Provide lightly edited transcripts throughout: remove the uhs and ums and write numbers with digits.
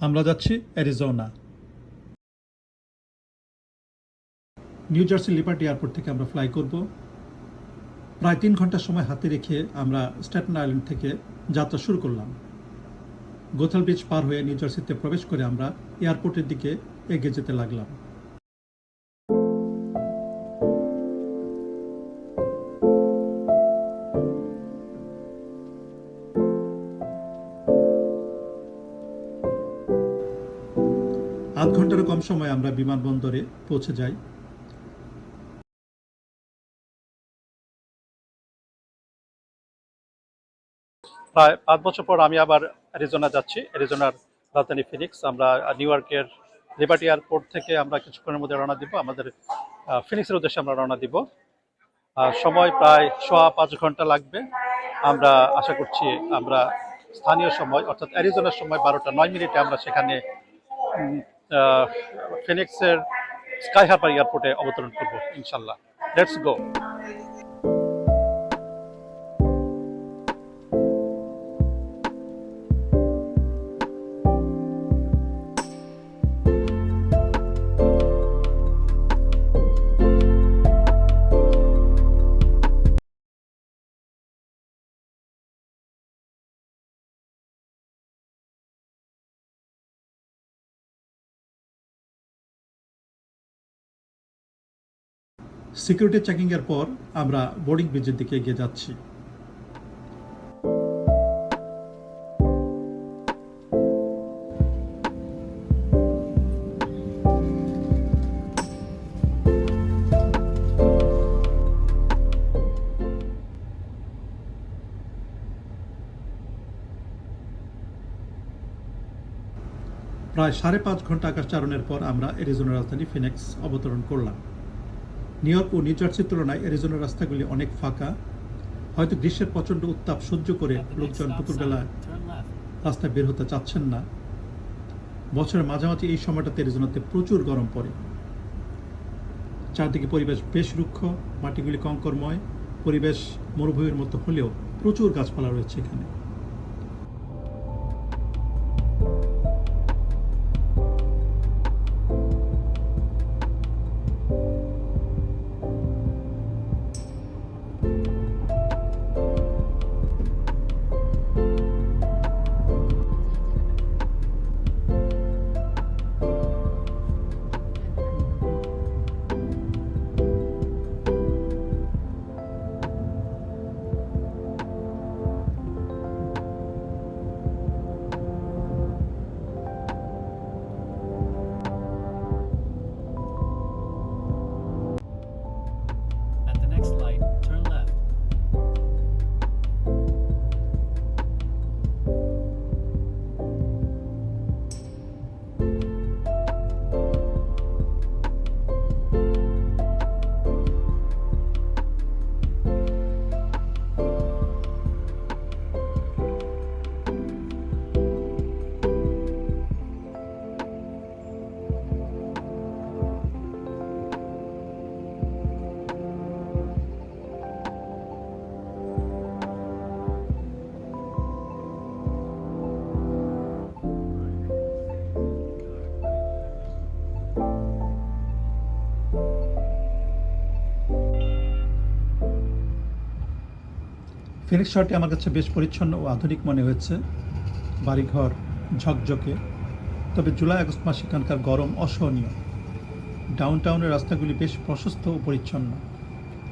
আমরা যাচ্ছি Arizona. New jersey liberty airport থেকে আমরা ফ্লাই করব। প্রায় 3 ঘন্টা সময় হাতে রেখে আমরা স্ট্যাটেন আইল্যান্ড থেকে যাত্রা শুরু করলাম। গোথাল বিচ পার হয়ে নিউ জার্সিতে প্রবেশ করে আমরা এয়ারপোর্টের দিকে এগিয়ে যেতে লাগলাম। আধ ঘন্টারও কম সময়ে আমরা বিমানবন্দরে পৌঁছে যাই। প্রায় 5 বছর পর আমি আবার অ্যারিজোনা যাচ্ছি। অ্যারিজোনার রাজধানী ফিনিক্স। আমরা নিউ ইয়র্কের লিবার্টি এয়ারপোর্ট থেকে আমরা কিছুক্ষণের মধ্যে রওনা দিব। আমাদের ফিনিক্সের উদ্দেশ্যে আমরা রওনা দিব। সময় প্রায় 5.25 ঘন্টা লাগবে। আমরা আশা করছি আমরা স্থানীয় সময় অর্থাৎ অ্যারিজোনার সময় 12টা 9 মিনিটে আমরা সেখানে ফিনিক্সের স্কাই হারবার এয়ারপোর্টে অবতরণ করব ইনশাল্লাহ। Let's go. সিকিউরিটি চেকিংয়ের পর আমরা বোর্ডিং ব্রিজের দিকে এগিয়ে যাচ্ছি। প্রায় 5.5 ঘন্টা আকাশচারণের পর আমরা অ্যারিজোনার রাজধানী ফিনিক্স অবতরণ করলাম। নিউ ইয়র্ক ও নিউ জার্সির তুলনায় অ্যারিজোনার রাস্তাগুলি অনেক ফাঁকা। হয়তো গ্রীষ্মের প্রচণ্ড উত্তাপ সহ্য করে লোকজন দুপুরবেলা রাস্তায় বের হতে চাচ্ছেন না। বছরের মাঝামাঝি এই সময়টাতে অ্যারিজোনাতে প্রচুর গরম পড়ে। চারদিকে পরিবেশ বেশ রুক্ষ, মাটিগুলি কঙ্করময়, পরিবেশ মরুভূমির মতো হলেও প্রচুর গাছপালা রয়েছে এখানে। At the next light, turn left. Phoenix শহরটি আমার কাছে বেশ পরিচ্ছন্ন ও আধুনিক মনে হয়েছে। বাড়িঘর ঝকঝকে, তবে জুলাই আগস্ট মাসে এখানকার গরম অসহনীয়। ডাউনটাউনের রাস্তাগুলি বেশ প্রশস্ত ও পরিচ্ছন্ন।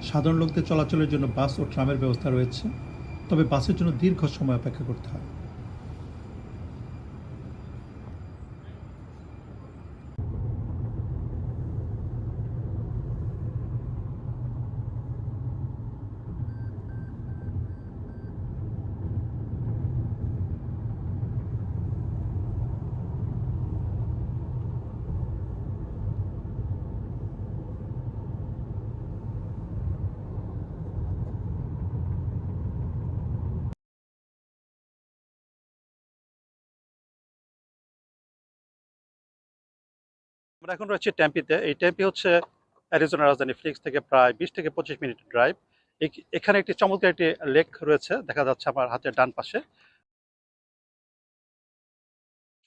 সাধারণ লোকদের চলাচলের জন্য বাস ও ট্রামের ব্যবস্থা রয়েছে, তবে বাসের জন্য দীর্ঘ সময় অপেক্ষা করতে হয়। আমরা এখন রয়েছে টেম্পিতে। এই টেম্পি হচ্ছে অ্যারিজোনা রাজধানী ফিনিক্স থেকে প্রায় 20 থেকে 25 মিনিট ড্রাইভ। এখানে একটি চমৎকার একটি লেক রয়েছে, দেখা যাচ্ছে আমার হাতের ডান পাশে।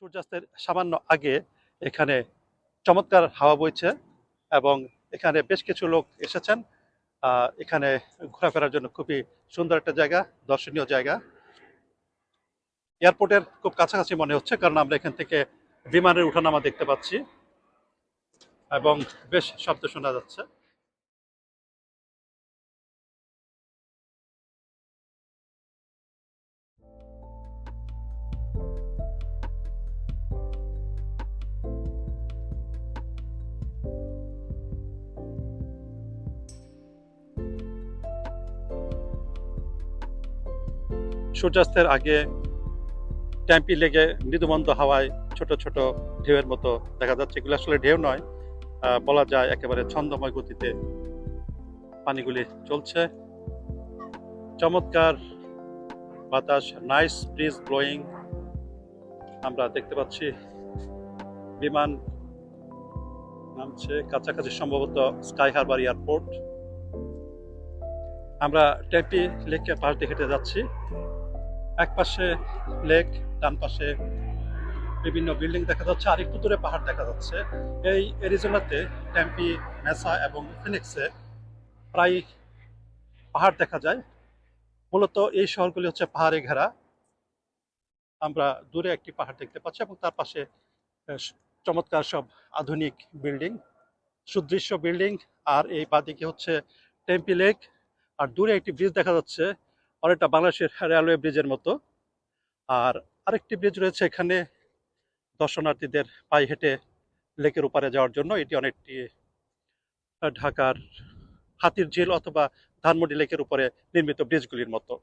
সূর্যাস্তের সামান্য আগে এখানে চমৎকার হাওয়া বইছে এবং এখানে বেশ কিছু লোক এসেছেন। এখানে ঘোরাফেরার জন্য খুবই সুন্দর একটা জায়গা, দর্শনীয় জায়গা। এয়ারপোর্টের খুব কাছাকাছি মনে হচ্ছে, কারণ আমরা এখান থেকে বিমানের উঠানামা দেখতে পাচ্ছি এবং বেশ শব্দ শোনা যাচ্ছে। সূর্যাস্তের আগে ট্যাম্পি লেগে মৃদুমন্দ হাওয়ায় ছোট ছোট ঢেউয়ের মতো দেখা যাচ্ছে। এগুলো আসলে ঢেউ নয়, বলা যায় একেবারে ছন্দময় গতিতে পানিগুলি চলছে। চমৎকার বাতাস, নাইস ব্রিজ ব্লোয়িং আমরা দেখতে পাচ্ছি। বিমান নামছে কাছাকাছি, সম্ভবত স্কাই হারবার এয়ারপোর্ট। আমরা ট্যাম্পি লেকের পাশ দিয়ে হেঁটে যাচ্ছি। এক পাশে লেক, ডান পাশে বিভিন্ন বিল্ডিং দেখা যাচ্ছে, আর একটু দূরে পাহাড় দেখা যাচ্ছে। এই অ্যারিজোনাতে ট্যাম্পি, মেসা এবং ফিনিক্সে প্রায় পাহাড় দেখা যায়। মূলত এই শহরগুলি হচ্ছে পাহাড়ে ঘেরা। আমরা দূরে একটি পাহাড় দেখতে পাচ্ছি এবং তার পাশে চমৎকার সব আধুনিক বিল্ডিং, সুদৃশ্য বিল্ডিং। আর এই বাদিকে হচ্ছে টেম্পি লেক, আর দূরে একটি ব্রিজ দেখা যাচ্ছে, অনেকটা বাংলাদেশের রেলওয়ে ব্রিজের মতো। আর আরেকটি ব্রিজ রয়েছে এখানে দর্শনার্থীদের পায়ে হেঁটে লেকের ওপারে যাওয়ার জন্য। এটি অনেকটি ঢাকার হাতির ঝিল অথবা ধানমন্ডি লেকের উপরে নির্মিত ব্রিজগুলির মতো।